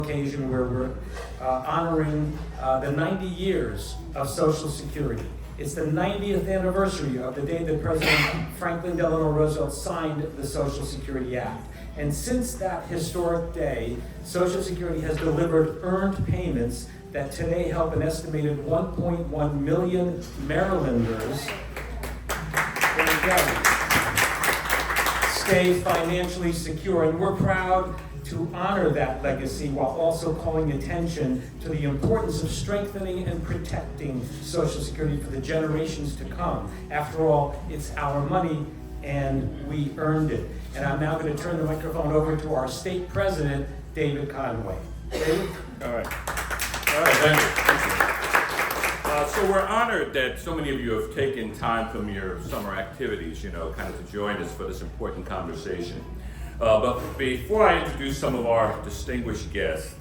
occasion where we're honoring the 90 years of Social Security. It's the 90th anniversary of the day that President Franklin Delano Roosevelt signed the Social Security Act. And since that historic day, Social Security has delivered earned payments that today help an estimated 1.1 million Marylanders stay financially secure. And we're proud to honor that legacy while also calling attention to the importance of strengthening and protecting Social Security for the generations to come. After all, it's our money and we earned it. And I'm now going to turn the microphone over to our state president, David Conway. David? All right, thank you. So we're honored that so many of you have taken time from your summer activities, kind of to join us for this important conversation. But before I introduce some of our distinguished guests,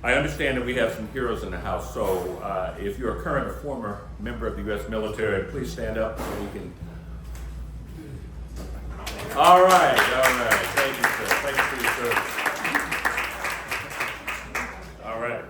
I understand that we have some heroes in the house. So if you're a current or former member of the U.S. military, please stand up so we can. All right. Thank you, sir. Thank you for your service. All right.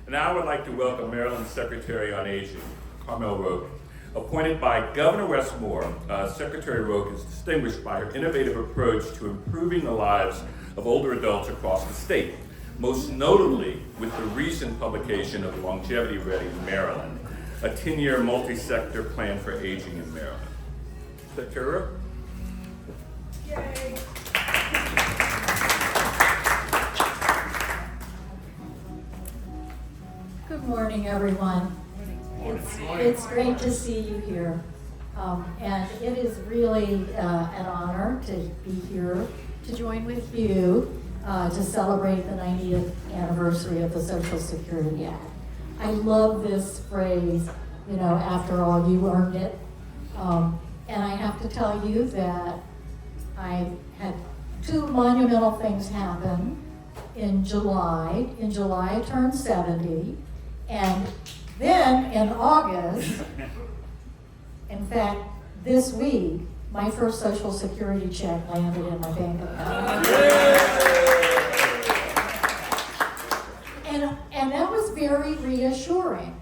Now I would like to welcome Maryland's Secretary on Aging, Carmel Roque. Appointed by Governor Westmore, Secretary Roque is distinguished by her innovative approach to improving the lives of older adults across the state, most notably with the recent publication of Longevity Ready Maryland, a 10-year multi-sector plan for aging in Maryland. Secretary Roque? Yay! Good morning, everyone. It's great to see you here. And it is really an honor to be here to join with you to celebrate the 90th anniversary of the Social Security Act. I love this phrase, after all, you earned it. And I have to tell you that I had two monumental things happen in July. In July, I turned 70, and then in August, in fact, this week, my first Social Security check landed in my bank account. And that was very reassuring.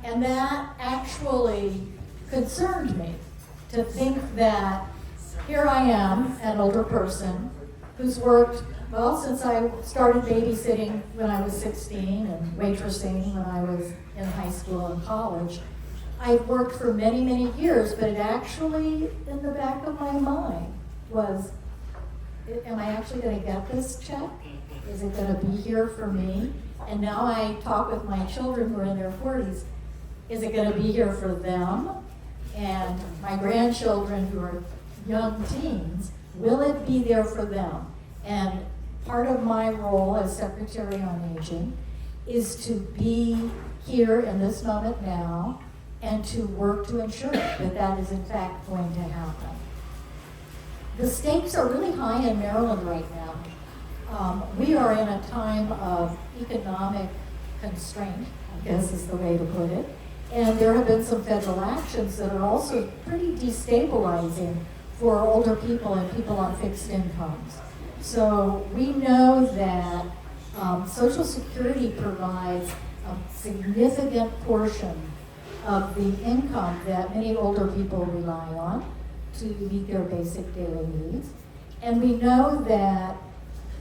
And that actually concerned me to think that here I am, an older person who's worked, since I started babysitting when I was 16 and waitressing when I was in high school and college. I've worked for many, many years, but it actually, in the back of my mind, was, am I actually going to get this check? Is it going to be here for me? And now I talk with my children who are in their 40s. Is it going to be here for them? And my grandchildren who are young teens, will it be there for them? And part of my role as Secretary on Aging is to be here in this moment now and to work to ensure that that is in fact going to happen. The stakes are really high in Maryland right now. We are in a time of economic constraint, I guess is the way to put it, and there have been some federal actions that are also pretty destabilizing for older people and people on fixed incomes. So we know that Social Security provides a significant portion of the income that many older people rely on to meet their basic daily needs. And we know that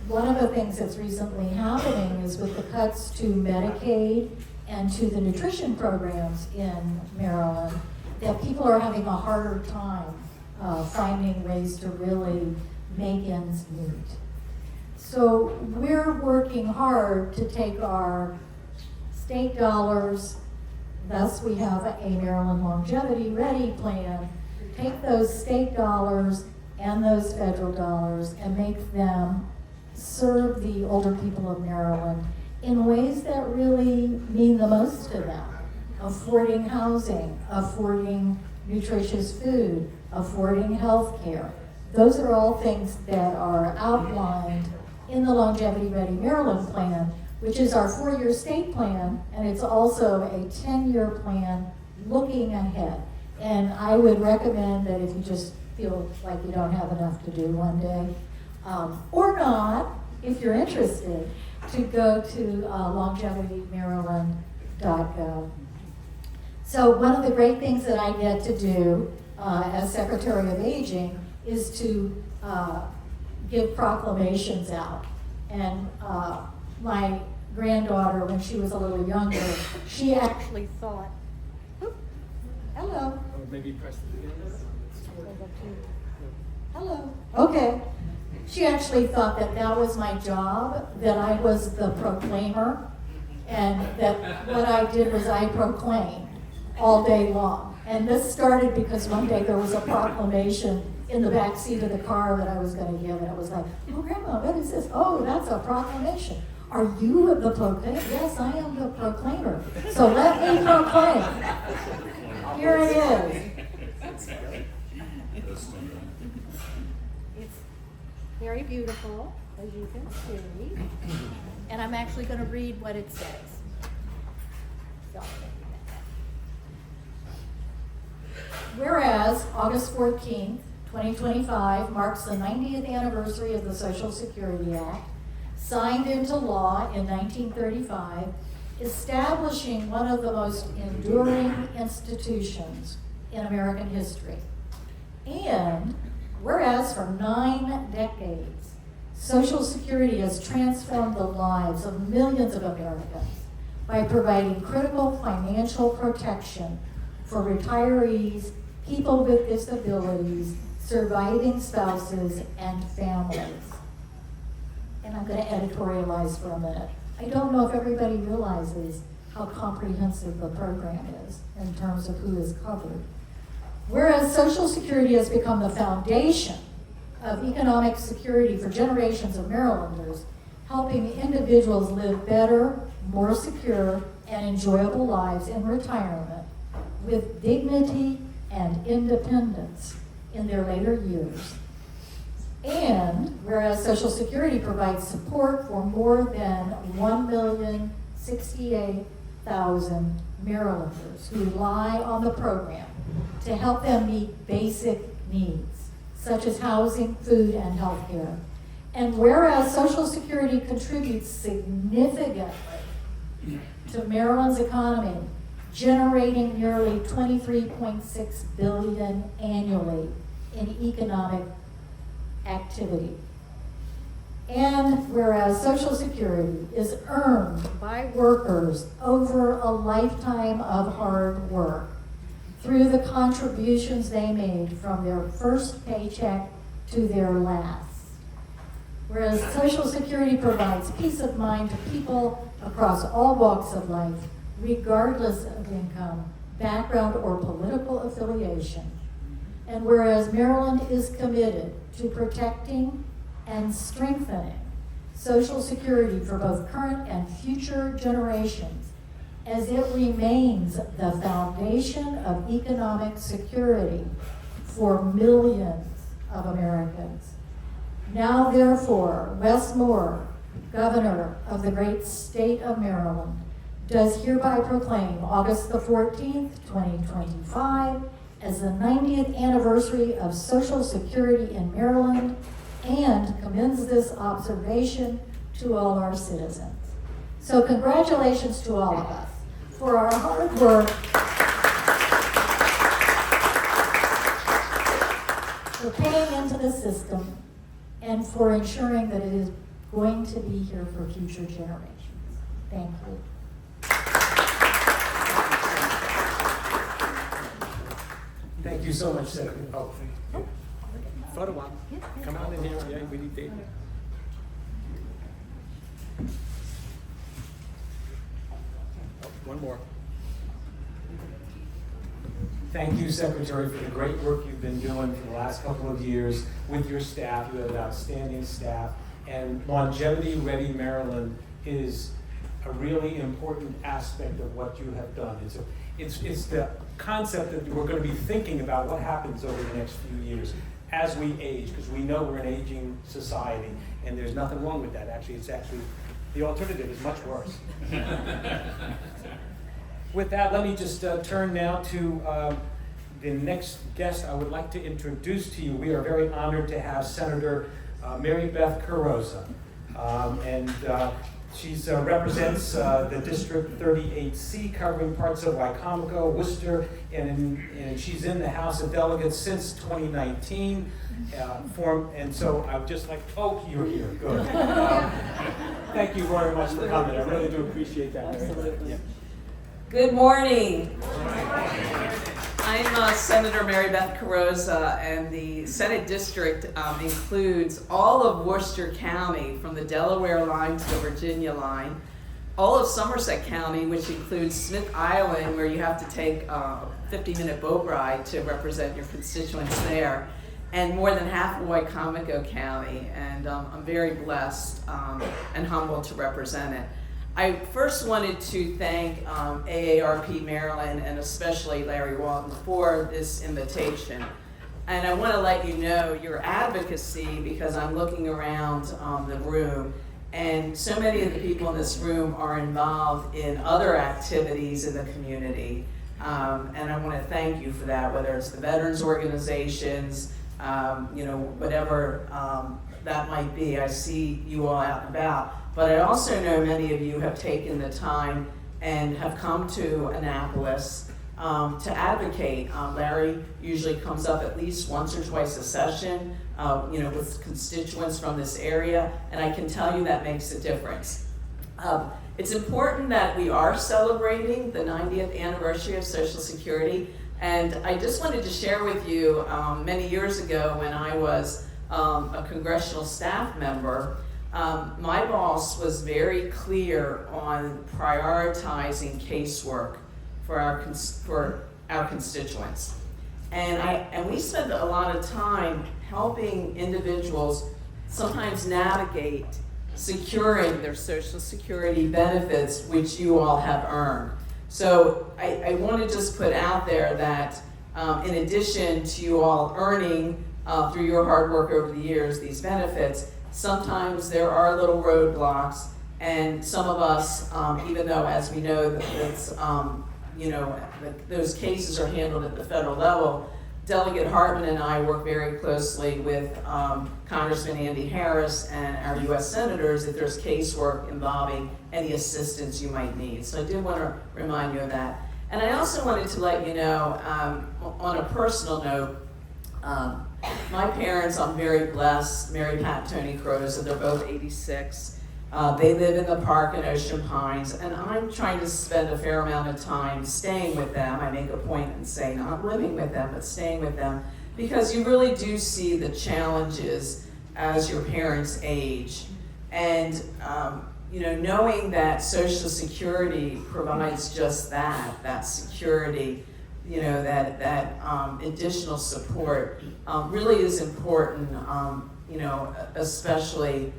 one of the things that's recently happening is with the cuts to Medicaid and to the nutrition programs in Maryland, that people are having a harder time finding ways to really make ends meet. So we're working hard to take our state dollars, thus we have a Maryland Longevity Ready plan, take those state dollars and those federal dollars and make them serve the older people of Maryland in ways that really mean the most to them. Affording housing, affording nutritious food, affording health care. Those are all things that are outlined in the Longevity Ready Maryland plan, which is our 4-year state plan, and it's also a 10-year plan looking ahead. And I would recommend that if you just feel like you don't have enough to do one day, or not, if you're interested, to go to longevitymaryland.gov. So one of the great things that I get to do as Secretary of Aging is to give proclamations out. And my granddaughter, when she was a little younger, she actually thought, "Oop, hello. Or maybe press it again. Hello. Okay. She actually thought that that was my job, that I was the proclaimer, and that what I did was I proclaimed all day long. And this started because one day there was a proclamation in the back seat of the car that I was going to give, and it was like, "Oh, Grandma, what is this? Oh, that's a proclamation. Are you the proclaimer?" "Yes, I am the proclaimer. So let me proclaim." Here it is. It's very beautiful, as you can see. And I'm actually going to read what it says. So, whereas August 14th, 2025 marks the 90th anniversary of the Social Security Act, signed into law in 1935, establishing one of the most enduring institutions in American history. And whereas for 9 decades, Social Security has transformed the lives of millions of Americans by providing critical financial protection for retirees, people with disabilities, surviving spouses, and families. And I'm going to editorialize for a minute. I don't know if everybody realizes how comprehensive the program is in terms of who is covered. Whereas Social Security has become the foundation of economic security for generations of Marylanders, helping individuals live better, more secure, and enjoyable lives in retirement with dignity and independence in their later years. And whereas Social Security provides support for more than 1,068,000 Marylanders who rely on the program to help them meet basic needs, such as housing, food, and health care. And whereas Social Security contributes significantly to Maryland's economy, generating nearly $23.6 billion annually in economic activity. And whereas Social Security is earned by workers over a lifetime of hard work through the contributions they made from their first paycheck to their last. Whereas Social Security provides peace of mind to people across all walks of life, regardless of income, background, or political affiliation. And whereas Maryland is committed to protecting and strengthening Social Security for both current and future generations, as it remains the foundation of economic security for millions of Americans. Now, therefore, Wes Moore, Governor of the great state of Maryland, does hereby proclaim August the 14th, 2025, as the 90th anniversary of Social Security in Maryland, and commends this observation to all our citizens. So congratulations to all of us for our hard work, for paying into the system, and for ensuring that it is going to be here for future generations. Thank you. Thank you so much, Senator. Oh, photo op. Come on in here. Yeah, we need David. Oh, one more. Thank you, Secretary, for the great work you've been doing for the last couple of years with your staff. You have outstanding staff. And Longevity Ready Maryland is a really important aspect of what you have done. It's the concept that we're going to be thinking about what happens over the next few years as we age, because we know we're an aging society, and there's nothing wrong with that. Actually, the alternative is much worse. With that, let me just turn now to the next guest I would like to introduce to you. We are very honored to have Senator Mary Beth Carrozza. She represents the District 38C, covering parts of Wycomico, Worcester, and she's in the House of Delegates since 2019. And so I'd just like, oh, you're here, good. Thank you very much for coming. I really do appreciate that. Absolutely. Yeah. Good morning. I'm Senator Mary Beth Carrozza, and the Senate District includes all of Worcester County from the Delaware line to the Virginia line, all of Somerset County, which includes Smith Island, where you have to take a 50-minute boat ride to represent your constituents there, and more than half of Wycomico County, and I'm very blessed and humbled to represent it. I first wanted to thank AARP Maryland and especially Larry Walton for this invitation. And I want to let you know your advocacy, because I'm looking around the room, and so many of the people in this room are involved in other activities in the community. And I want to thank you for that, whether it's the veterans organizations, whatever that might be. I see you all out and about. But I also know many of you have taken the time and have come to Annapolis to advocate. Larry usually comes up at least once or twice a session, with constituents from this area, and I can tell you that makes a difference. It's important that we are celebrating the 90th anniversary of Social Security, and I just wanted to share with you, many years ago when I was a congressional staff member, my boss was very clear on prioritizing casework for our constituents, and we spent a lot of time helping individuals sometimes navigate securing their Social Security benefits, which you all have earned. So I want to just put out there that in addition to you all earning through your hard work over the years these benefits, sometimes there are little roadblocks, and some of us, even though, as we know, those cases are handled at the federal level, Delegate Hartman and I work very closely with Congressman Andy Harris and our U.S. senators if there's casework involving any assistance you might need. So I did want to remind you of that. And I also wanted to let you know, on a personal note, my parents, I'm very blessed, Mary Pat and Tony Carrozza, they're both 86. They live in the park in Ocean Pines, and I'm trying to spend a fair amount of time staying with them. I make a point in saying not living with them, but staying with them, because you really do see the challenges as your parents age. And knowing that Social Security provides just that security, that additional support really is important, especially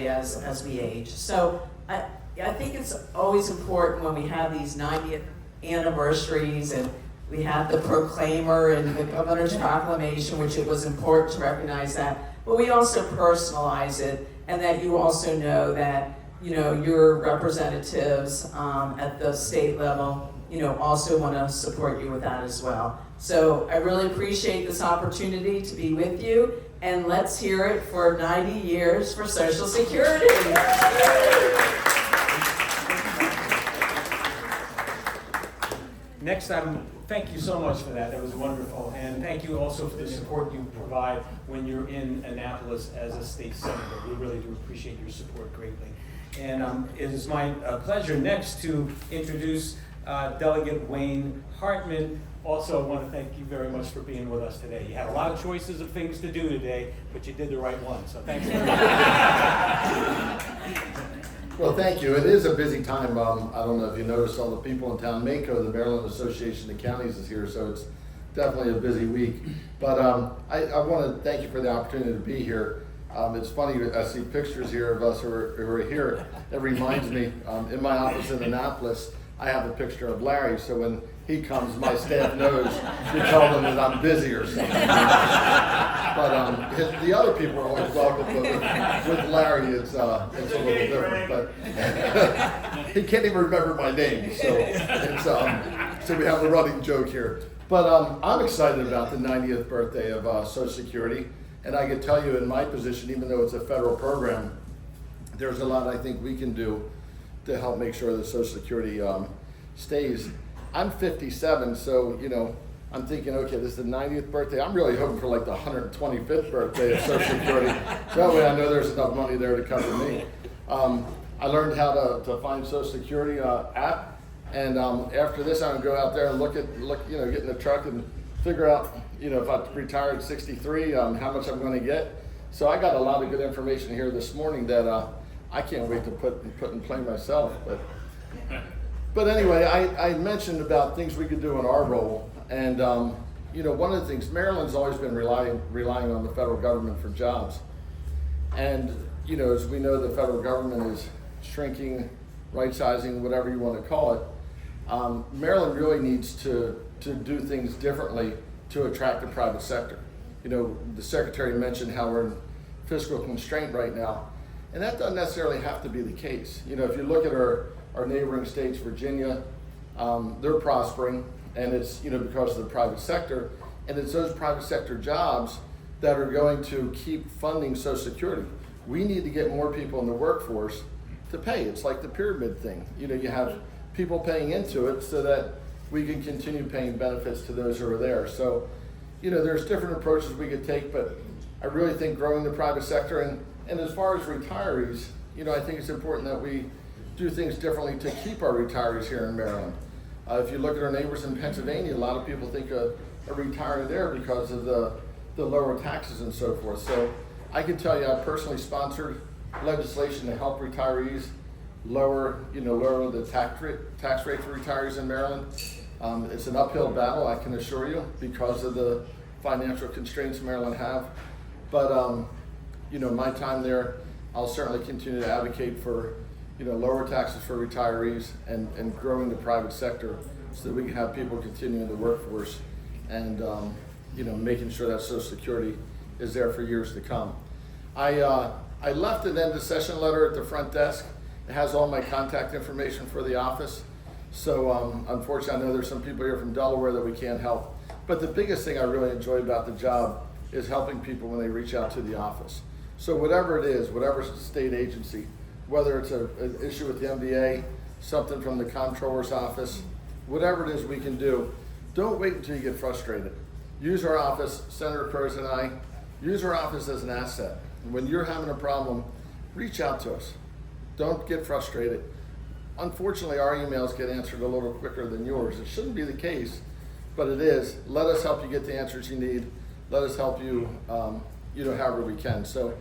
as we age. So I think it's always important when we have these 90th anniversaries, and we had the Proclaimer and the Governor's Proclamation, which it was important to recognize that, but we also personalize it, and that you also know that your representatives at the state level also want to support you with that as well. So I really appreciate this opportunity to be with you, and let's hear it for 90 years for Social Security. Next, thank you so much for that. That was wonderful. And thank you also for the support you provide when you're in Annapolis as a state senator. We really do appreciate your support greatly. And it is my pleasure next to introduce Delegate Wayne Hartman. Also, I want to thank you very much for being with us today. You had a lot of choices of things to do today, but you did the right one. So thanks for Well, thank you. It is a busy time. I don't know if you noticed all the people in town. MACO, the Maryland Association of Counties, is here, so it's definitely a busy week. But I want to thank you for the opportunity to be here. It's funny, I see pictures here of us who are here. It reminds me, in my office in Annapolis, I have a picture of Larry, so when he comes, my staff knows to tell them that I'm busy or something. But the other people are always welcome, but with Larry, it's a little different. But he can't even remember my name, so we have a running joke here. But I'm excited about the 90th birthday of Social Security, and I can tell you in my position, even though it's a federal program, there's a lot I think we can do to help make sure that Social Security stays. I'm 57, so I'm thinking, okay, this is the 90th birthday. I'm really hoping for like the 125th birthday of Social Security. So that way I know there's enough money there to cover me. I learned how to find Social Security app, and after this I'm gonna go out there and look, get in the truck and figure out, if I retire at 63, how much I'm gonna get. So I got a lot of good information here this morning that I can't wait to put in play myself. But anyway, I mentioned about things we could do in our role, and one of the things, Maryland's always been relying on the federal government for jobs, and as we know, the federal government is shrinking, right-sizing, whatever you want to call it. Maryland really needs to do things differently to attract the private sector. The Secretary mentioned how we're in fiscal constraint right now, and that doesn't necessarily have to be the case. If you look at our neighboring states, Virginia, they're prospering, and it's because of the private sector, and it's those private sector jobs that are going to keep funding Social Security. We need to get more people in the workforce to pay. It's like the pyramid thing. You have people paying into it so that we can continue paying benefits to those who are there. So, there's different approaches we could take, but I really think growing the private sector, and as far as retirees, I think it's important that we do things differently to keep our retirees here in Maryland. If you look at our neighbors in Pennsylvania, a lot of people think a retiree there because of the lower taxes and so forth. So I can tell you, I personally sponsored legislation to help retirees lower the tax rate for retirees in Maryland. It's an uphill battle, I can assure you, because of the financial constraints Maryland have. But my time there, I'll certainly continue to advocate for lower taxes for retirees and growing the private sector so that we can have people continue in the workforce and making sure that Social Security is there for years to come. I left an end of session letter at the front desk. It has all my contact information for the office. So unfortunately, I know there's some people here from Delaware that we can't help. But the biggest thing I really enjoy about the job is helping people when they reach out to the office. So whatever it is, whatever state agency, whether it's an issue with the MDA, something from the comptroller's office, whatever it is we can do, don't wait until you get frustrated. Use our office, Senator Cruz and I, use our office as an asset. When you're having a problem, reach out to us. Don't get frustrated. Unfortunately, our emails get answered a little quicker than yours. It shouldn't be the case, but it is. Let us help you get the answers you need. Let us help you, however we can. So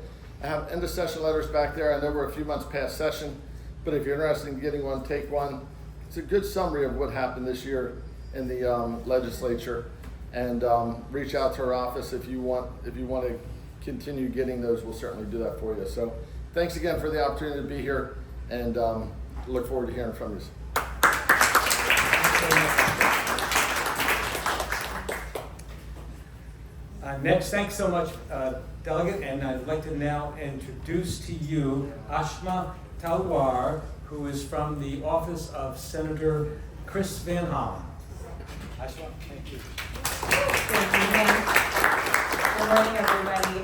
I have end of session letters back there. I know we're a few months past session, but if you're interested in getting one, take one. It's a good summary of what happened this year in the legislature, and reach out to our office if you want to continue getting those. We'll certainly do that for you. So thanks again for the opportunity to be here, and look forward to hearing from you. Next, thanks so much, Delegate, and I'd like to now introduce to you Ashma Talwar, who is from the office of Senator Chris Van Hollen. Ashma, thank you. Good morning, everybody.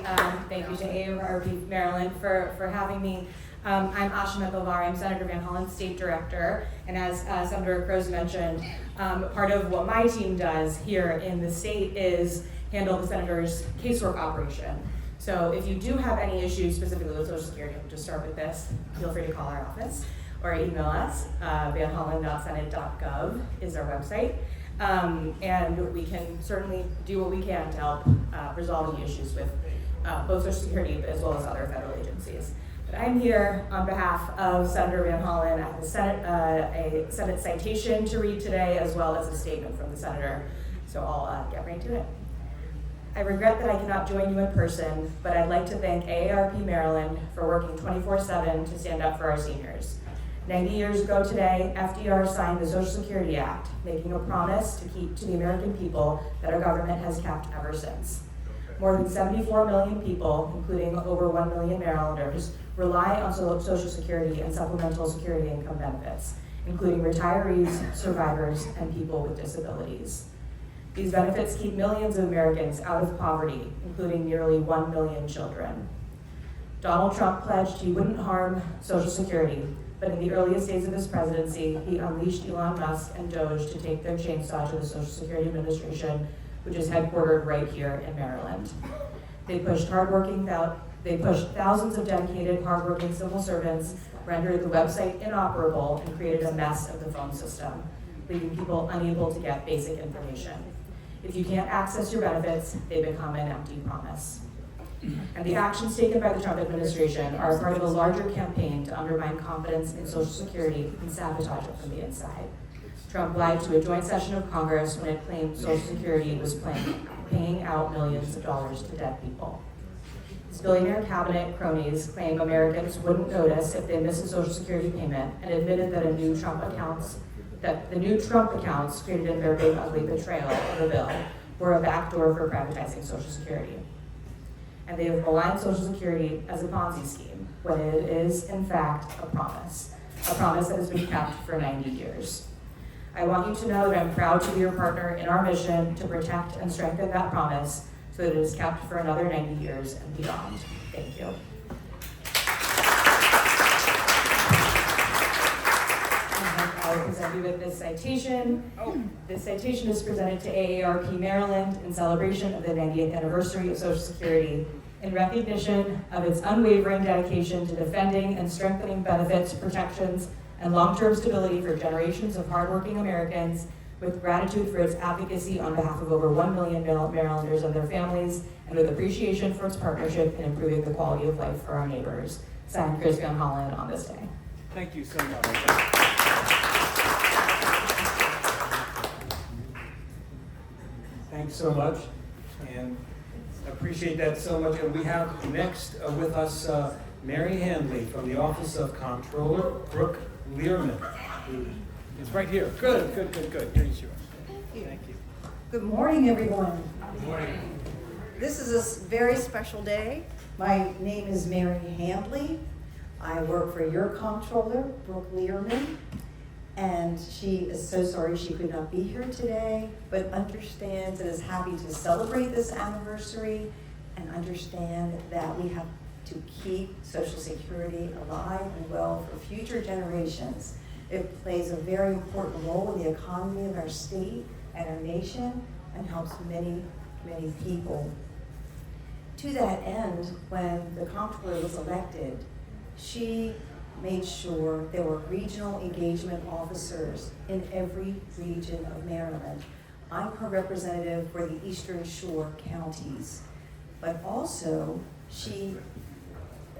Thank you to AARP Maryland for having me. I'm Ashma Talwar. I'm Senator Van Hollen's state director, and as Senator Cruz mentioned, part of what my team does here in the state is handle the senator's casework operation. So if you do have any issues specifically with Social Security, to start with this, feel free to call our office or email us. vanhollen.senate.gov is our website. And we can certainly do what we can to help resolve any issues with both Social Security as well as other federal agencies. But I'm here on behalf of Senator Van Hollen at the Senate, a Senate citation to read today, as well as a statement from the senator. So I'll get right to it. I regret that I cannot join you in person, but I'd like to thank AARP Maryland for working 24/7 to stand up for our seniors. 90 years ago today, FDR signed the Social Security Act, making a promise to keep to the American people that our government has kept ever since. More than 74 million people, including over 1 million Marylanders, rely on Social Security and supplemental security income benefits, including retirees, survivors, and people with disabilities. These benefits keep millions of Americans out of poverty, including nearly 1 million children. Donald Trump pledged he wouldn't harm Social Security, but in the earliest days of his presidency, he unleashed Elon Musk and Doge to take their chainsaw to the Social Security Administration, which is headquartered right here in Maryland. They pushed thousands of dedicated, hardworking civil servants, rendered the website inoperable, and created a mess of the phone system, leaving people unable to get basic information. If you can't access your benefits, they become an empty promise. And the actions taken by the Trump administration are a part of a larger campaign to undermine confidence in Social Security and sabotage it from the inside. Trump lied to a joint session of Congress when it claimed Social Security was paying out millions of dollars to dead people. His billionaire cabinet cronies claim Americans wouldn't notice if they missed a Social Security payment, and admitted that the new Trump accounts created in their big ugly betrayal of the bill were a backdoor for privatizing Social Security. And they have maligned Social Security as a Ponzi scheme, when it is, in fact, a promise that has been kept for 90 years. I want you to know that I'm proud to be your partner in our mission to protect and strengthen that promise so that it is kept for another 90 years and beyond. Thank you. I will present you with this citation. This citation is presented to AARP Maryland in celebration of the 90th anniversary of Social Security, in recognition of its unwavering dedication to defending and strengthening benefits, protections, and long-term stability for generations of hardworking Americans, with gratitude for its advocacy on behalf of over 1 million Marylanders and their families, and with appreciation for its partnership in improving the quality of life for our neighbors. Signed, Chris Van Hollen, on this day. Thank you so much. Thanks so much, and appreciate that so much. And we have next with us Mary Handley from the Office of Comptroller, Brooke Learman, who is right here. Good. Here you are. Thank you. Good morning, everyone. Good morning. This is a very special day. My name is Mary Handley. I work for your comptroller, Brooke Learman, and she is so sorry she could not be here today, but understands and is happy to celebrate this anniversary and understand that we have to keep Social Security alive and well for future generations. It plays a very important role in the economy of our state and our nation and helps many, many people. To that end, when the comptroller was elected, she made sure there were regional engagement officers in every region of Maryland. I'm her representative for the Eastern Shore counties, but also she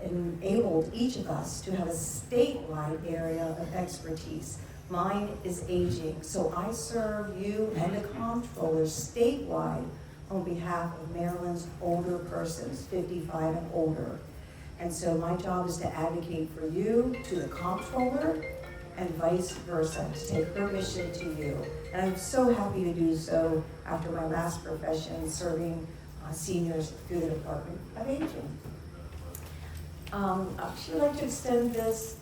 enabled each of us to have a statewide area of expertise. Mine is aging, so I serve you and the comptroller statewide on behalf of Maryland's older persons, 55 and older. And so my job is to advocate for you to the comptroller and vice versa, to take her mission to you. And I'm so happy to do so after my last profession, serving seniors through the Department of Aging. I'd actually like to extend this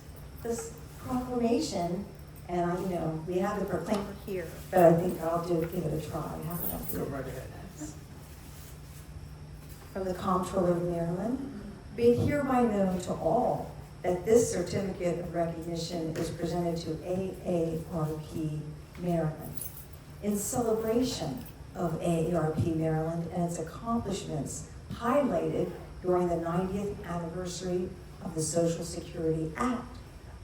proclamation, and we have the proclaimer here, but I think I'll give it a try. Go right ahead. From the Comptroller of Maryland, be it hereby known to all that this certificate of recognition is presented to AARP Maryland in celebration of AARP Maryland and its accomplishments highlighted during the 90th anniversary of the Social Security Act,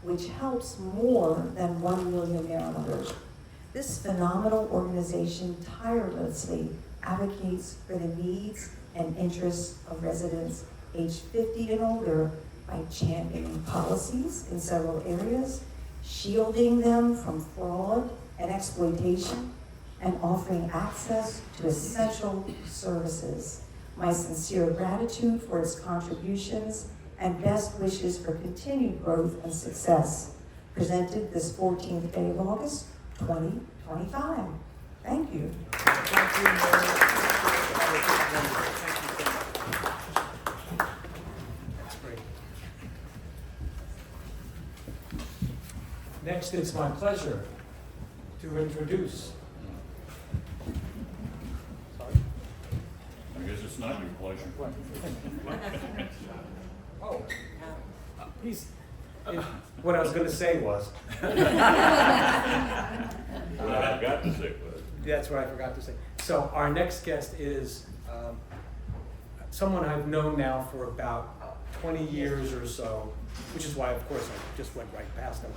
which helps more than 1 million Marylanders. This phenomenal organization tirelessly advocates for the needs and interests of residents aged 50 and older by championing policies in several areas, shielding them from fraud and exploitation, and offering access to essential services. My sincere gratitude for its contributions and best wishes for continued growth and success. Presented this 14th day of August, 2025. Thank you. That's great. Next, it's my pleasure to introduce. I guess it's not your pleasure. Oh, he's, what I was gonna say was, Well, I got to say was. that's what I forgot to say. So our next guest is someone I've known now for about 20 years or so, which is why, of course, I just went right past him.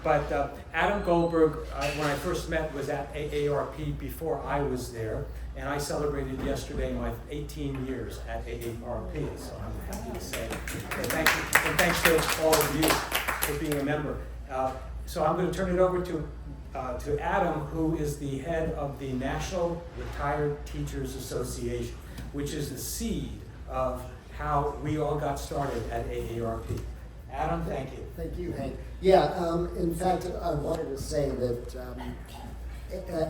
But Adam Goldberg, when I first met, was at AARP before I was there, and I celebrated yesterday my 18 years at AARP, so I'm happy to say. And thanks to all of you for being a member. So I'm going to turn it over to Adam, who is the head of the National Retired Teachers Association, which is the seed of how we all got started at AARP. Adam, thank you. Thank you, Hank. Yeah, in fact, I wanted to say that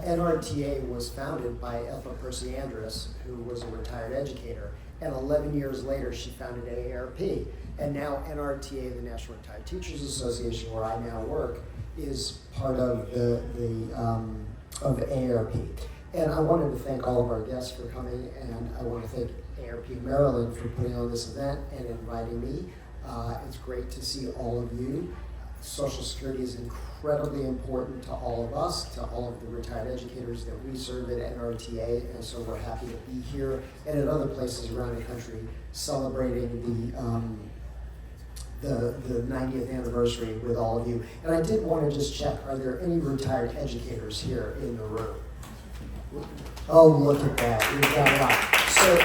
NRTA was founded by Ethel Percy Andrus, who was a retired educator, and 11 years later she founded AARP. And now NRTA, the National Retired Teachers Association, where I now work, is part of of AARP. And I wanted to thank all of our guests for coming, and I want to thank AARP Maryland for putting on this event and inviting me. It's great to see all of you. Social Security is incredibly important to all of us, to all of the retired educators that we serve at NRTA, and so we're happy to be here and at other places around the country celebrating the 90th anniversary with all of you. And I did want to just check, are there any retired educators here in the room? Oh, look at that, we've got a lot. So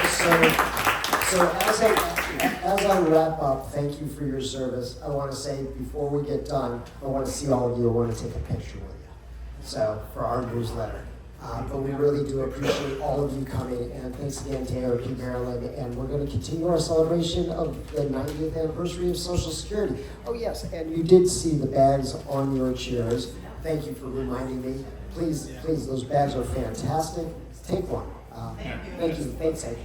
as I wrap up, thank you for your service. I want to say, before we get done, I want to see all of you. I want to take a picture with you. So, for our newsletter. But we really do appreciate all of you coming, and thanks again to AARP Maryland. And we're going to continue our celebration of the 90th anniversary of Social Security. Oh yes, and you did see the bags on your chairs. Thank you for reminding me. Please, those bags are fantastic. Take one. Thank you. Thanks, Hank.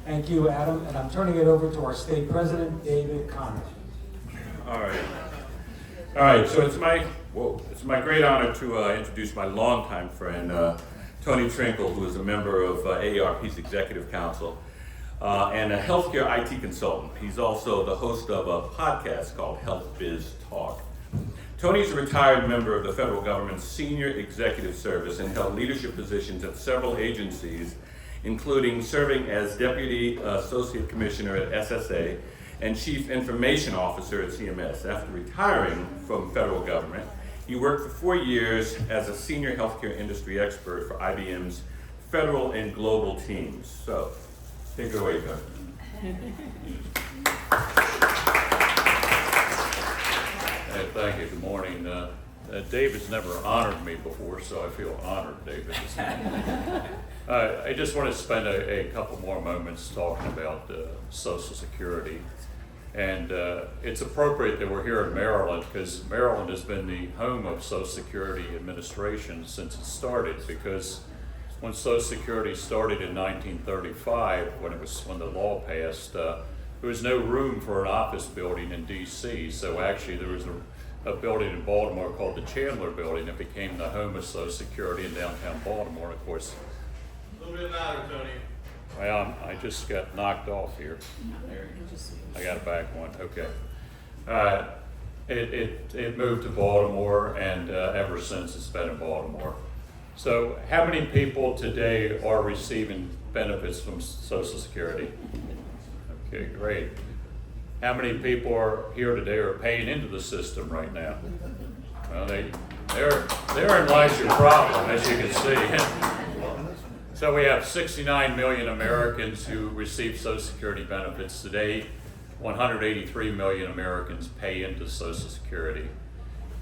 Thank you, Adam, and I'm turning it over to our state president, David Connor. All right, so it's my great honor to introduce my longtime friend, Tony Trinkle, who is a member of AARP's Executive Council and a healthcare IT consultant. He's also the host of a podcast called Health Biz Talk. Tony's a retired member of the federal government's senior executive service and held leadership positions at several agencies, including serving as Deputy Associate Commissioner at SSA and Chief Information Officer at CMS. After retiring from federal government, he worked for 4 years as a senior healthcare industry expert for IBM's federal and global teams. So, take it away, Tony. Hey, thank you. Good morning. David's never honored me before, so I feel honored, David. I just want to spend a couple more moments talking about Social Security. And it's appropriate that we're here in Maryland, because Maryland has been the home of Social Security administration since it started, because when Social Security started in 1935, when the law passed, there was no room for an office building in DC. So actually there was a building in Baltimore called the Chandler Building that became the home of Social Security in downtown Baltimore. And of course, a little bit louder, Tony. well, I just got knocked off here. I got a back one. Okay. It moved to Baltimore, and ever since it's been in Baltimore. So, how many people today are receiving benefits from Social Security? Okay, great. How many people are here today are paying into the system right now? Well, therein lies your problem, as you can see. So we have 69 million Americans who receive Social Security benefits today. 183 million Americans pay into Social Security.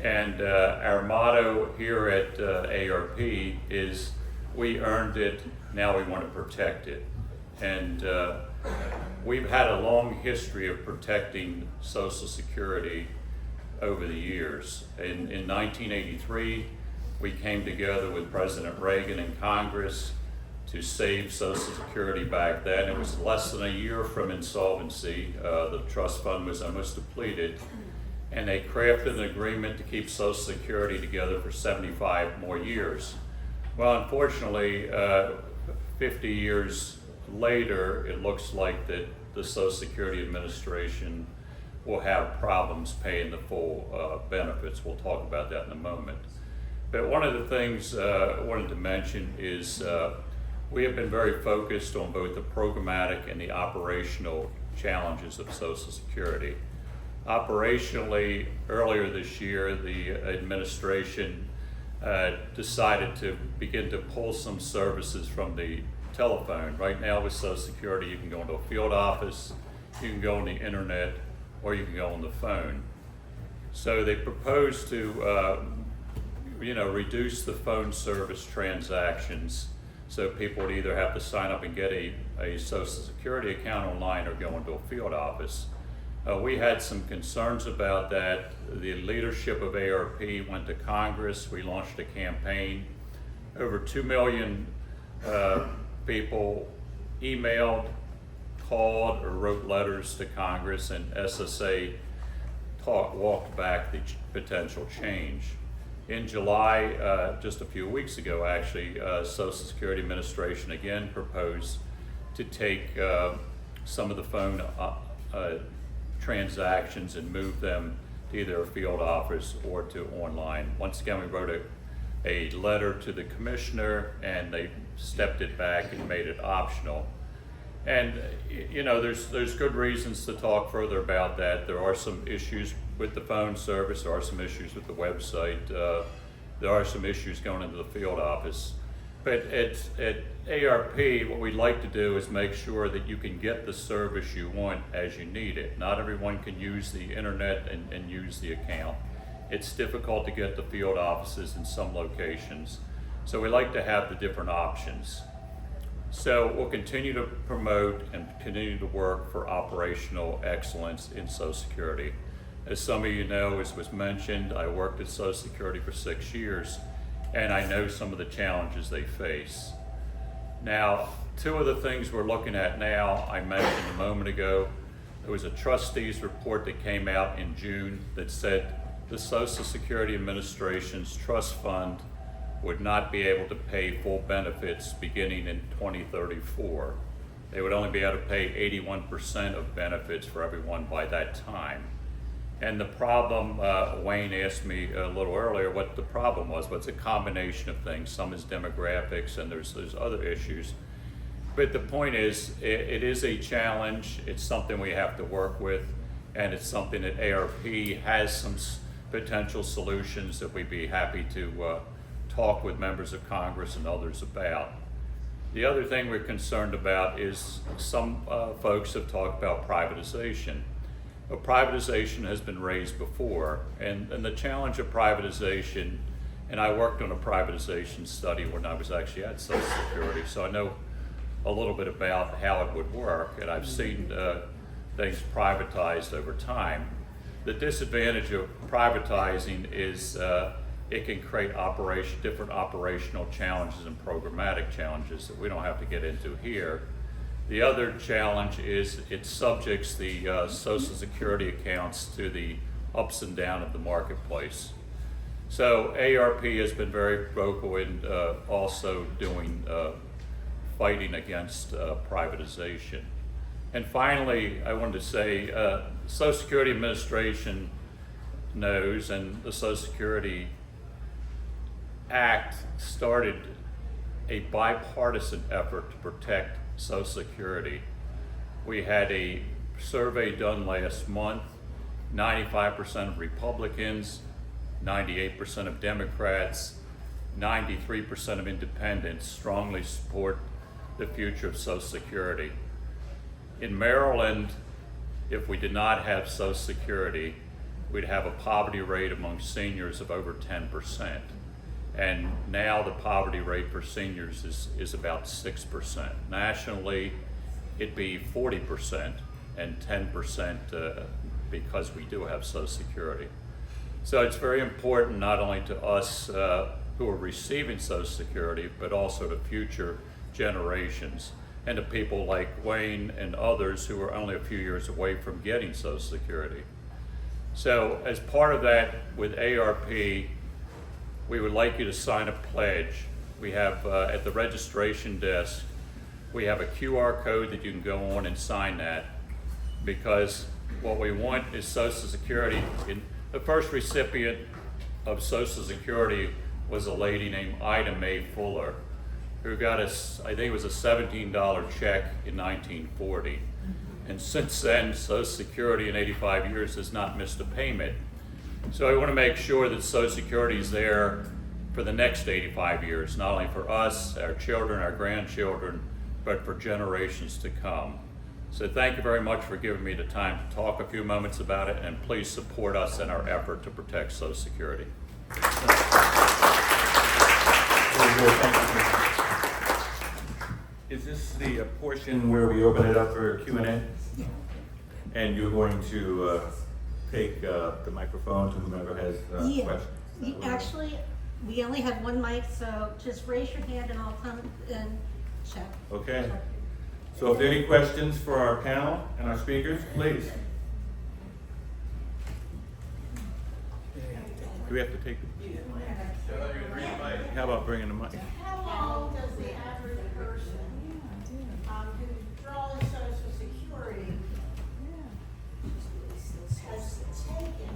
And our motto here at AARP is, we earned it, now we want to protect it. And we've had a long history of protecting Social Security over the years. In 1983, we came together with President Reagan and Congress to save Social Security back then. It was less than a year from insolvency. The trust fund was almost depleted. And they crafted an agreement to keep Social Security together for 75 more years. Well, unfortunately, 50 years later, it looks like that the Social Security Administration will have problems paying the full benefits. We'll talk about that in a moment. But one of the things I wanted to mention is we have been very focused on both the programmatic and the operational challenges of Social Security. Operationally, earlier this year, the administration decided to begin to pull some services from the telephone. Right now with Social Security, you can go into a field office, you can go on the internet, or you can go on the phone. So they proposed to reduce the phone service transactions so people would either have to sign up and get a Social Security account online or go into a field office. We had some concerns about that. The leadership of AARP went to Congress. We launched a campaign. Over 2 million people emailed, called, or wrote letters to Congress, and SSA walked back the potential change. In July, just a few weeks ago actually, Social Security Administration again proposed to take some of the phone transactions and move them to either a field office or to online. Once again, we wrote a letter to the commissioner and they stepped it back and made it optional. And there's good reasons to talk further about that. There are some issues with the phone service, there are some issues with the website, there are some issues going into the field office. But at AARP, what we'd like to do is make sure that you can get the service you want as you need it. Not everyone can use the internet and use the account. It's difficult to get to field offices in some locations. So we like to have the different options. So we'll continue to promote and continue to work for operational excellence in Social Security. As some of you know, as was mentioned, I worked at Social Security for 6 years, and I know some of the challenges they face. Now, two of the things we're looking at now, I mentioned a moment ago, there was a trustees report that came out in June that said the Social Security Administration's trust fund would not be able to pay full benefits beginning in 2034. They would only be able to pay 81% of benefits for everyone by that time. And the problem, Wayne asked me a little earlier what the problem was. Well, it's a combination of things. Some is demographics and there's other issues. But the point is, it is a challenge. It's something we have to work with, and it's something that AARP has some potential solutions that we'd be happy to talk with members of Congress and others about. The other thing we're concerned about is some folks have talked about privatization. Well, privatization has been raised before, and the challenge of privatization, and I worked on a privatization study when I was actually at Social Security, so I know a little bit about how it would work, and I've seen things privatized over time. The disadvantage of privatizing is it can create different operational challenges and programmatic challenges that we don't have to get into here. The other challenge is it subjects the Social Security accounts to the ups and downs of the marketplace. So AARP has been very vocal in also doing fighting against privatization. And finally, I wanted to say, Social Security Administration knows, and the Social Security Act started a bipartisan effort to protect Social Security. We had a survey done last month. 95% of Republicans, 98% of Democrats, 93% of independents strongly support the future of Social Security. In Maryland, if we did not have Social Security, we'd have a poverty rate among seniors of over 10%. And now the poverty rate for seniors is about 6%. Nationally, it'd be 40% and 10% because we do have Social Security. So it's very important not only to us who are receiving Social Security, but also to future generations and to people like Wayne and others who are only a few years away from getting Social Security. So as part of that, with AARP, we would like you to sign a pledge. We have at the registration desk, we have a QR code that you can go on and sign that. because what we want is Social Security. The first recipient of Social Security was a lady named Ida Mae Fuller, who got us, I think it was a $17 check in 1940. And since then, Social Security in 85 years has not missed a payment. So I want to make sure that Social Security is there for the next 85 years, not only for us, our children, our grandchildren, but for generations to come. So thank you very much for giving me the time to talk a few moments about it, and please support us in our effort to protect Social Security. Is this the portion where we open it up for Q&A? And you're going to take the microphone to whomever has questions? Actually, we only have one mic, so just raise your hand and I'll come and check. Okay. So if there are any questions for our panel and our speakers, please. Do we have to take? How about bringing the mic? How long does the average person who draws Social Security has taken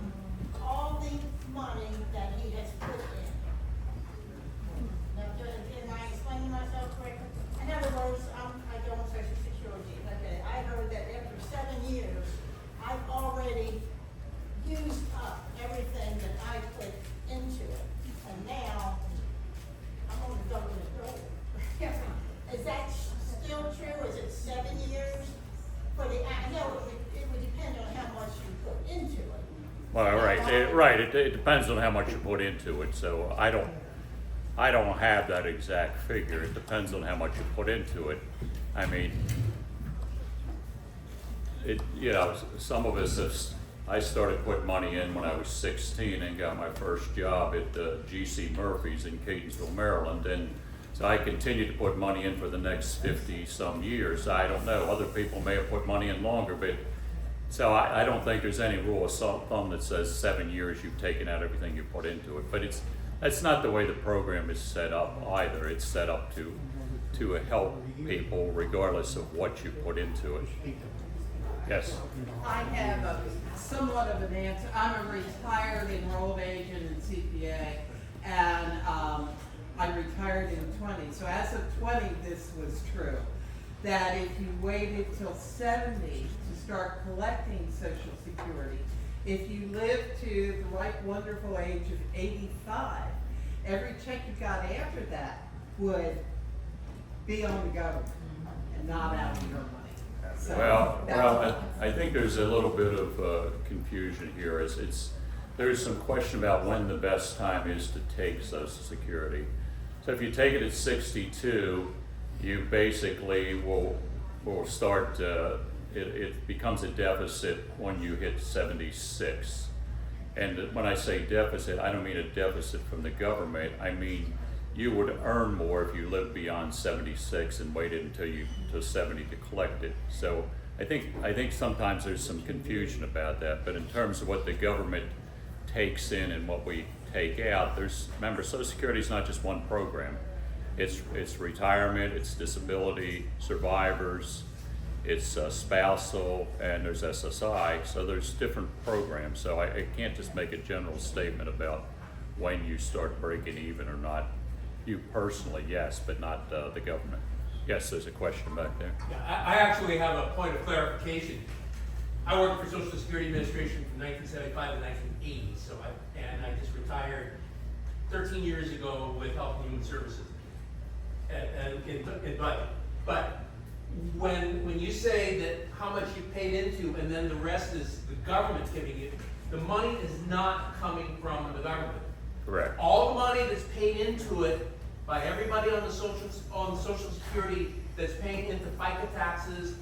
all the money that he has put in? Now, am I explaining myself correctly? In other words, I go on Social Security. Okay, I heard that after 7 years, I've already used up everything that I put into it, and now I'm on the government roll. Is that still true? Is it 7 years? For the, I know it would depend on how much you put into it. Well, right. It depends on how much you put into it. So I don't have that exact figure. It depends on how much you put into it. I mean, some of us have. I started putting money in when I was 16 and got my first job at G.C. Murphy's in Catonsville, Maryland, and so I continued to put money in for the next 50-some years. I don't know. Other people may have put money in longer, but so I don't think there's any rule of thumb that says 7 years you've taken out everything you put into it. But that's not the way the program is set up either. It's set up to help people regardless of what you put into it. Yes. I have somewhat of an answer. I'm a retired enrolled agent in CPA, and I retired in 20. So as of 20, this was true. That if you waited till 70 to start collecting Social Security, if you lived to the right wonderful age of 85, every check you got after that would be on the government and not out of your money. So Well, I think there's a little bit of confusion here. There's some question about when the best time is to take Social Security. So if you take it at 62, you basically will start, it becomes a deficit when you hit 76. And when I say deficit, I don't mean a deficit from the government. I mean you would earn more if you lived beyond 76 and waited until 70 to collect it. So I think sometimes there's some confusion about that, but in terms of what the government takes in and what we take out, remember, Social Security is not just one program. It's retirement, it's disability, survivors, it's spousal, and there's SSI, so there's different programs. So I can't just make a general statement about when you start breaking even or not. You personally, yes, but not the government. Yes, there's a question back there. Yeah, I actually have a point of clarification. I worked for Social Security Administration from 1975 to 1980, and I just retired 13 years ago with Health and Human Services in budget. But when you say that how much you paid into and then the rest is the government giving you, the money is not coming from the government. Correct. All the money that's paid into it by everybody on the Social Security that's paying into FICA taxes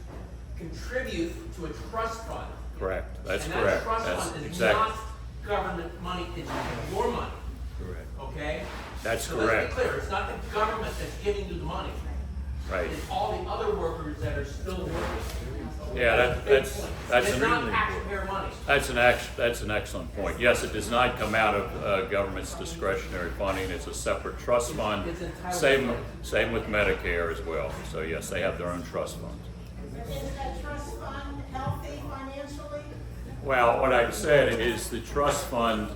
contribute to a trust fund. Correct. That's and correct. That trust That's fund is exactly. not government money, it's your money. Correct. Okay? That's so correct. Let's be clear, it's not the government that's giving you the money. Right. It's all the other workers that are still working. Yeah, that's it's an not taxpayer money. That's an excellent point. Yes, it does not come out of government's discretionary funding. It's a separate trust fund. Same with Medicare as well. So yes, they have their own trust funds. Is that trust fund healthy Well, what I said is the trust fund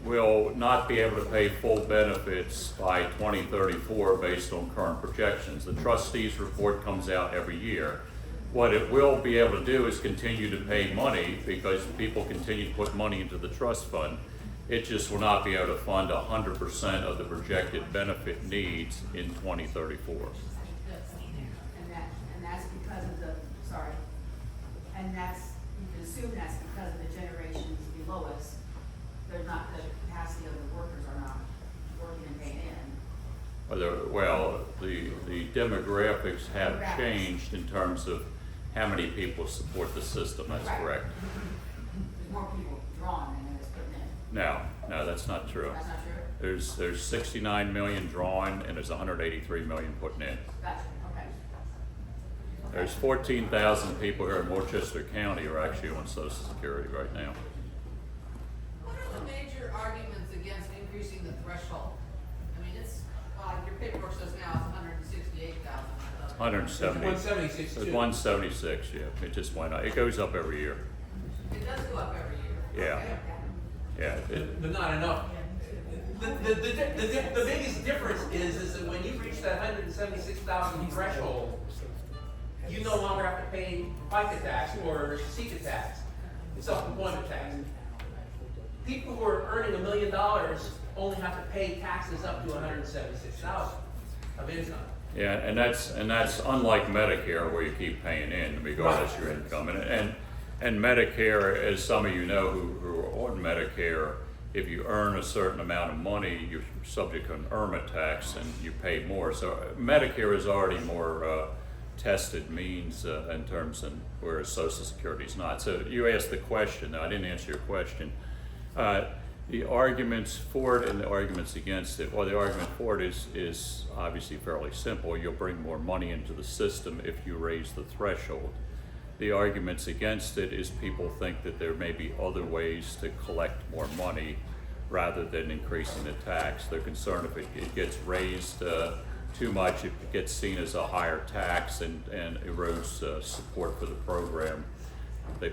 will not be able to pay full benefits by 2034 based on current projections. The trustees report comes out every year. What it will be able to do is continue to pay money because people continue to put money into the trust fund. It just will not be able to fund 100% of the projected benefit needs in 2034. And that's because of the, sorry, and that's, you can assume that's because of the generations below us. They're not, the capacity of the workers are not working and paying in. Well, the demographics have changed in terms of how many people support the system, that's correct. There's more people drawn than there is putting in. No, that's not true. That's not true? There's 69 million drawn and there's 183 million putting in. Gotcha, okay. There's 14,000 people here in Worcester County who are actually on Social Security right now. What are the major arguments against increasing the threshold? I mean, it's, your paperwork says now it's 168,000. 170. 176 It's too. 176, yeah. It just went up. It goes up every year. It does go up every year. Yeah. Okay. Yeah. But not enough. The biggest difference is that when you reach that 176,000 threshold, you no longer have to pay FICA tax or SECA tax, self-employment tax. People who are earning $1 million only have to pay taxes up to 176,000 of income. Yeah, and that's unlike Medicare where you keep paying in regardless of your income. And Medicare, as some of you know who are on Medicare, if you earn a certain amount of money, you're subject to an IRMA tax and you pay more. So Medicare is already more tested means in terms of whereas Social Security is not. So you asked the question. I didn't answer your question. The arguments for it and the arguments against it. Well, the argument for it is obviously fairly simple. You'll bring more money into the system if you raise the threshold. The arguments against it is people think that there may be other ways to collect more money rather than increasing the tax. They're concerned if it gets raised too much, it gets seen as a higher tax and erodes support for the program.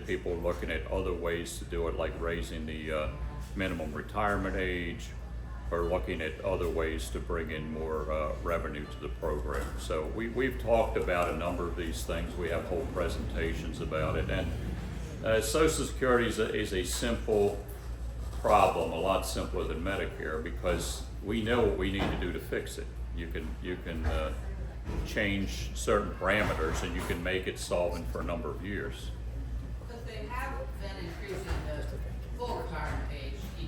People are looking at other ways to do it, like raising the minimum retirement age, or looking at other ways to bring in more revenue to the program. So we've talked about a number of these things. We have whole presentations about it. And Social Security is a simple problem, a lot simpler than Medicare, because we know what we need to do to fix it. You can change certain parameters and you can make it solvent for a number of years. But they have been increasing the full retirement age each.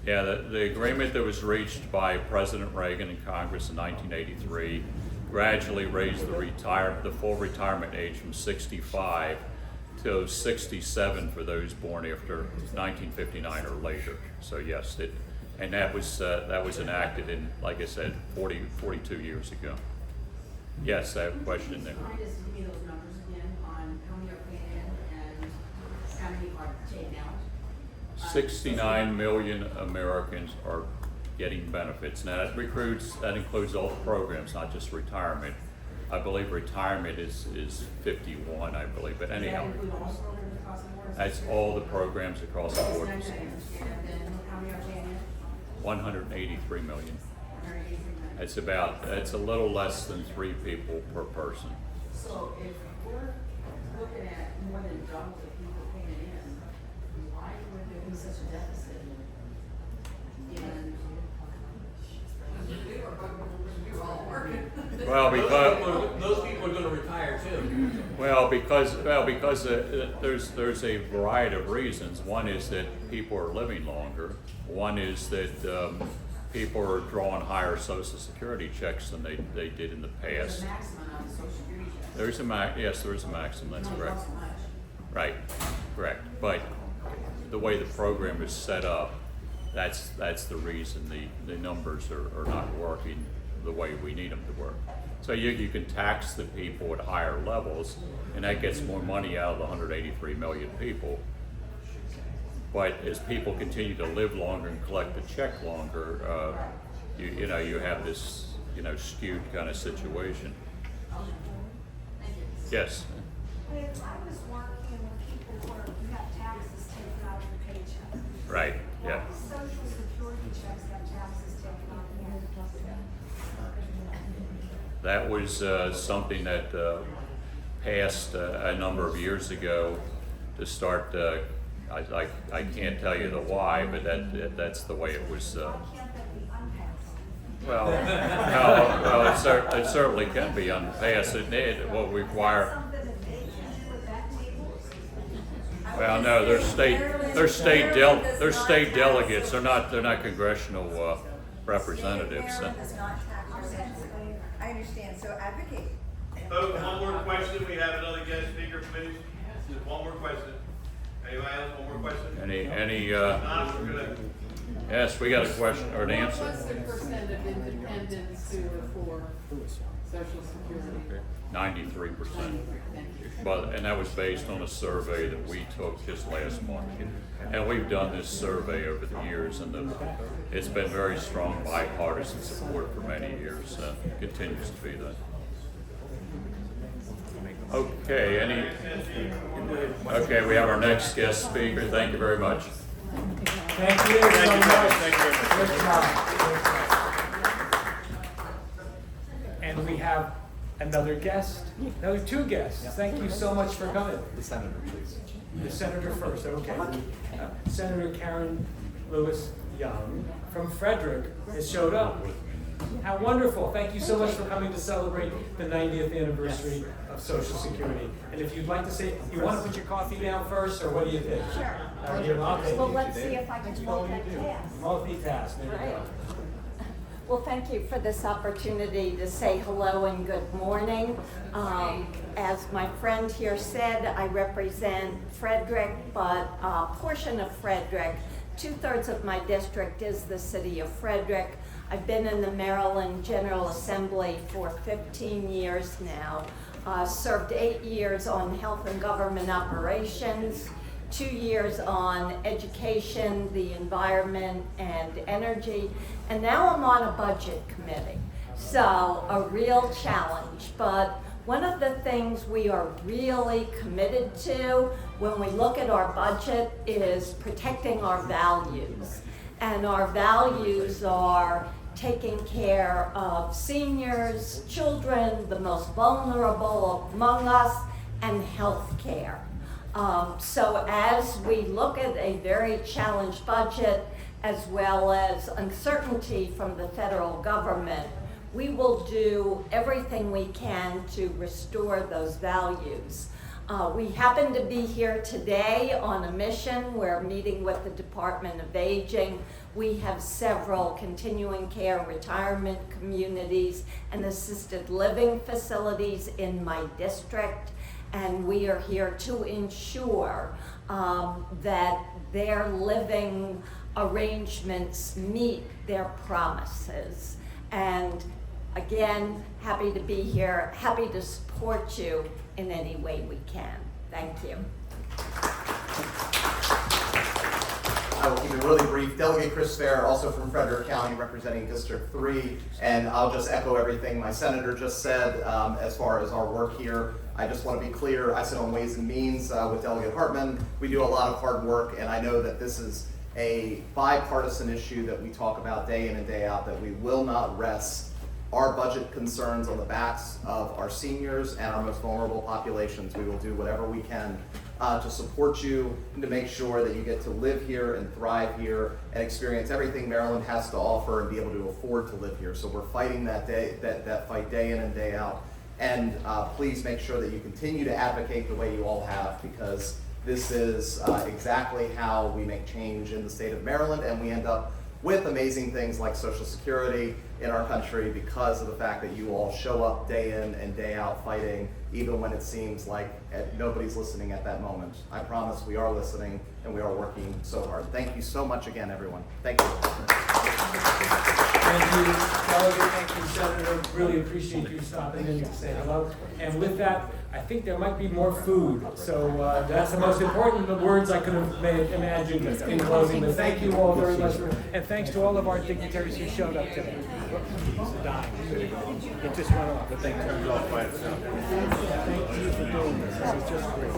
Yeah, the agreement that was reached by President Reagan in Congress in 1983 gradually raised the full retirement age from 65 to 67 for those born after 1959 or later. So yes, and that was enacted in, like I said, 42 years ago. Yes, I have a question there. Can you just give me those numbers again on how many are paying in and how many are taking out? 69 million Americans are getting benefits. Now that includes all the programs, not just retirement. I believe retirement is 51, I believe, but anyhow. Does that include all programs across the board? That's all the programs across the board. 69 million. And then how many are paying in? 183 million. 183 million. It's a little less than 3 people per person. So if we're looking at more than double the people paying in, why would there be such a deficit? Well, because Those people are gonna retire too. because there's a variety of reasons. One is that people are living longer. One is that people are drawing higher Social Security checks than they did in the There's past. a maximum on the Social Security check. Yes, there is a maximum. That's No, correct. not so much. Right, correct. But the way the program is set up, that's the reason the numbers are not working the way we need them to work. So you can tax the people at higher levels, and that gets more money out of the 183 million people. But as people continue to live longer and collect the check longer, you have this skewed kind of situation. Thank you. Yes. When I was working, when people were, you got taxes Right, yeah. Social security checks have taxes taken on here. That was something that passed a number of years ago to start, I can't tell you the why, but that's the way it was. Why can't that be unpassed? Well, it certainly can be unpassed. It will require. Something that they can do at that table? Well, no, they're state delegates. They're not congressional representatives. Maryland is not taxpayers. I understand, so advocate. Folks, one more question. We have another guest speaker, please. Just one more question. Anybody else? One more question? Any Not, we're gonna. yes, we got a question or an answer. What was the percent of independents who were for Social Security? 93%. But, and that was based on a survey that we took just last month. And we've done this survey over the years, and it's been very strong bipartisan support for many years, and continues to be that. Okay, okay, we have our next guest speaker. Thank you very much. Thank you so much. Thank you very much. Good job. And we have another guest, another two guests. Thank you so much for coming. The senator, please. The senator first, okay. Senator Karen Lewis Young from Frederick has showed up. How wonderful. Thank you so much for coming to celebrate the 90th anniversary of Social Security. And if you'd like to say, you want to put your coffee down first, or what do you think? Sure. Okay. Well, let's see if I can multitask. Multitask, there you Right. go. Well, thank you for this opportunity to say hello and good morning. As my friend here said, I represent Frederick, but a portion of Frederick, 2/3 of my district is the city of Frederick. I've been in the Maryland General Assembly for 15 years now. Served 8 years on Health and Government Operations, 2 years on Education, the Environment, and Energy, and now I'm on a Budget Committee. So a real challenge, but one of the things we are really committed to when we look at our budget is protecting our values. And our values are taking care of seniors, children, the most vulnerable among us, and health care. So as we look at a very challenged budget, as well as uncertainty from the federal government, we will do everything we can to restore those values. We happen to be here today on a mission. We're meeting with the Department of Aging. We have several continuing care retirement communities and assisted living facilities in my district, and we are here to ensure that their living arrangements meet their promises. And again, happy to be here, happy to support you in any way we can. Thank you. I will keep it really brief. Delegate Chris Fair, also from Frederick County, representing District 3, and I'll just echo everything my senator just said as far as our work here. I just want to be clear, I sit on Ways and Means with Delegate Hartman. We do a lot of hard work, and I know that this is a bipartisan issue that we talk about day in and day out, that we will not rest our budget concerns on the backs of our seniors and our most vulnerable populations. We will do whatever we can to support you and to make sure that you get to live here and thrive here and experience everything Maryland has to offer and be able to afford to live here. So we're fighting that fight day in and day out. And please make sure that you continue to advocate the way you all have, because this is exactly how we make change in the state of Maryland, and we end up with amazing things like Social Security in our country because of the fact that you all show up day in and day out fighting, even when it seems like nobody's listening at that moment. I promise we are listening and we are working so hard. Thank you so much again, everyone. Thank you. Thank you, Delegate. Thank you, Senator. Really appreciate you stopping in to say hello. And with that, I think there might be more food. So that's the most important words I could have imagined in closing. But thank you all very much. And thanks to all of our dignitaries who showed up today. It's dying. It just went off. The thing turned off by itself. Thank you for doing this. This is just great.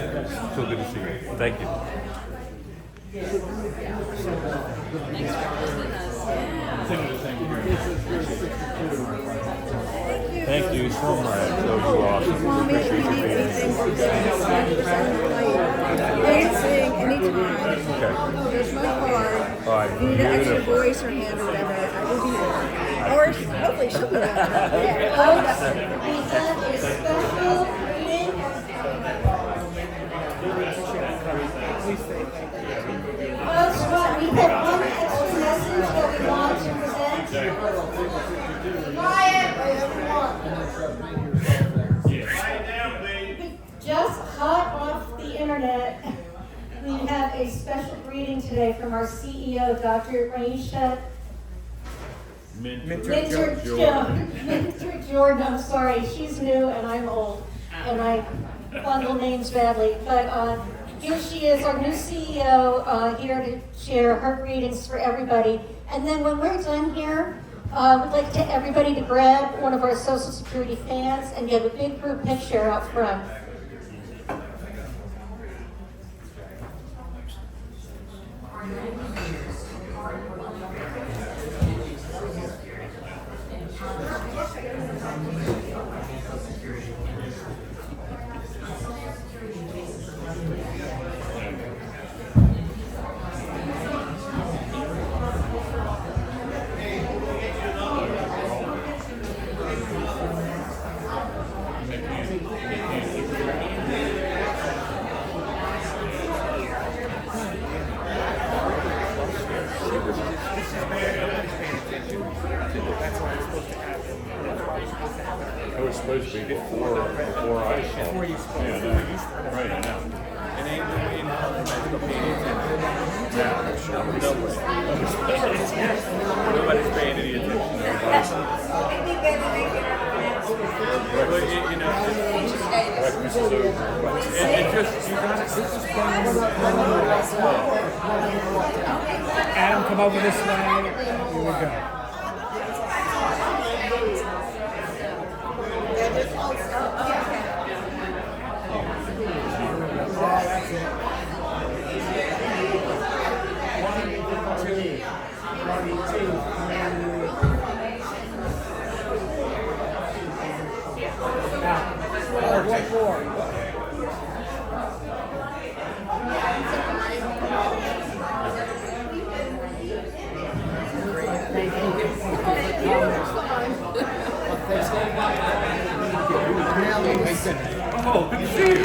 So good to see you. Thank you. Thank you so much. That was awesome. Appreciate you being here. Anything, anytime. Okay. There's my card. All right. If you need an extra Beautiful. voice or hand or whatever, I will be there. Or hopefully she'll be there. Folks, we have a special reading. Folks, we have one extra message that we want to present. Quiet, everyone. Quiet down, please. Just hot off the internet, we have a special greeting today from our CEO, Dr. Raisha Minter Jordan. I'm sorry, she's new and I'm old, and I bundle names badly. But here she is, our new CEO, here to share her greetings for everybody. And then when we're done here, we'd like everybody to grab one of our Social Security fans and get a big group picture out front. It was supposed to be before I saw. Before you spoke. Yeah, I know. Right, I know. And ain't no way in hell nobody's paying attention. Nobody's paying any attention. Breakfast is over. It just, you got it. This is Adam, come over this way. Here we go. Oh, good to see you.